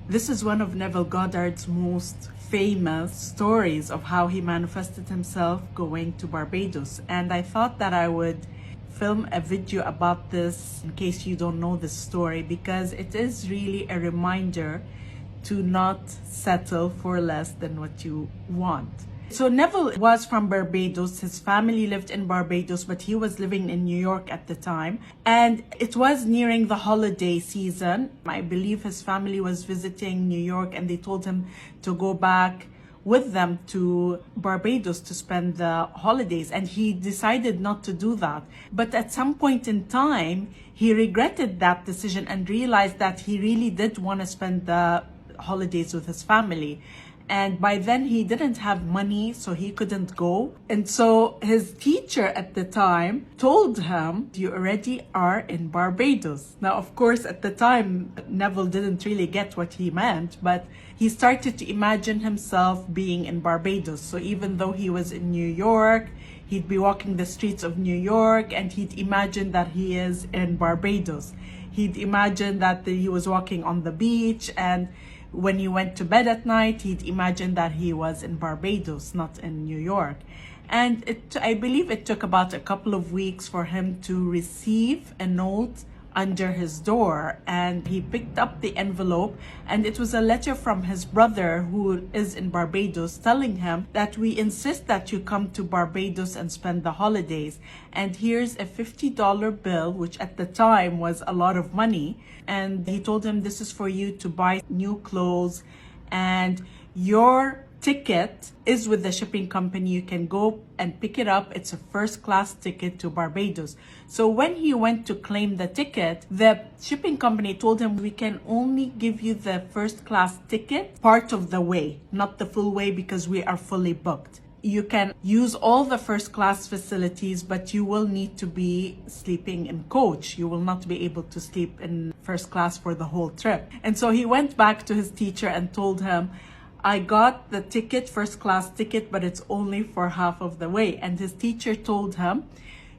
This is one of Neville Goddard's most famous stories of how he manifested himself going to Barbados. And I thought that I would film a video about this in case you don't know this story, because it is really a reminder to not settle for less than what you want. So Neville was from Barbados. His family lived in Barbados, but he was living in New York at the time. And it was nearing the holiday season. I believe his family was visiting New York and they told him to go back with them to Barbados to spend the holidays. And he decided not to do that. But at some point in time, he regretted that decision and realized that he really did want to spend the holidays with his family. And by then he didn't have money, so he couldn't go. And so his teacher at the time told him, you already are in Barbados. Now, of course, at the time, Neville didn't really get what he meant, but he started to imagine himself being in Barbados. So even though he was in New York, he'd be walking the streets of New York and he'd imagine that he is in Barbados. He'd imagine that he was walking on the beach, and when he went to bed at night, he'd imagine that he was in Barbados, not in New York. And I believe it took about a couple of weeks for him to receive a note under his door. And he picked up the envelope, and it was a letter from his brother who is in Barbados telling him that we insist that you come to Barbados and spend the holidays. And here's a $50 bill, which at the time was a lot of money. And he told him, this is for you to buy new clothes, and your ticket is with the shipping company. You can go and pick it up. It's a first class ticket to Barbados. So when he went to claim the ticket, the shipping company told him, we can only give you the first class ticket part of the way, not the full way, because we are fully booked. You can use all the first class facilities, but you will need to be sleeping in coach. You will not be able to sleep in first class for the whole trip. And so he went back to his teacher and told him, I got the ticket, first class ticket, but it's only for half of the way. And his teacher told him,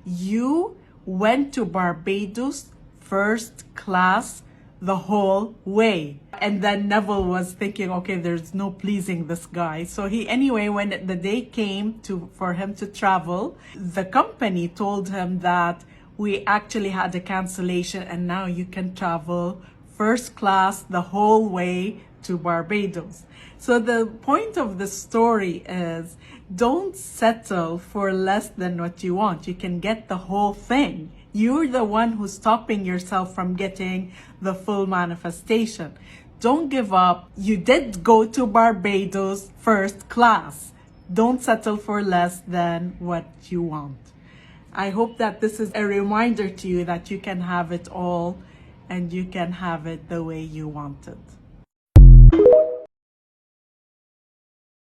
you went to Barbados first class the whole way. And then Neville was thinking, okay, there's no pleasing this guy. So anyway, when the day came for him to travel, the company told him that we actually had a cancellation and now you can travel first class the whole way to Barbados. So the point of the story is, don't settle for less than what you want. You can get the whole thing. You're the one who's stopping yourself from getting the full manifestation. Don't give up. You did go to Barbados first class. Don't settle for less than what you want. I hope that this is a reminder to you that you can have it all and you can have it the way you want it.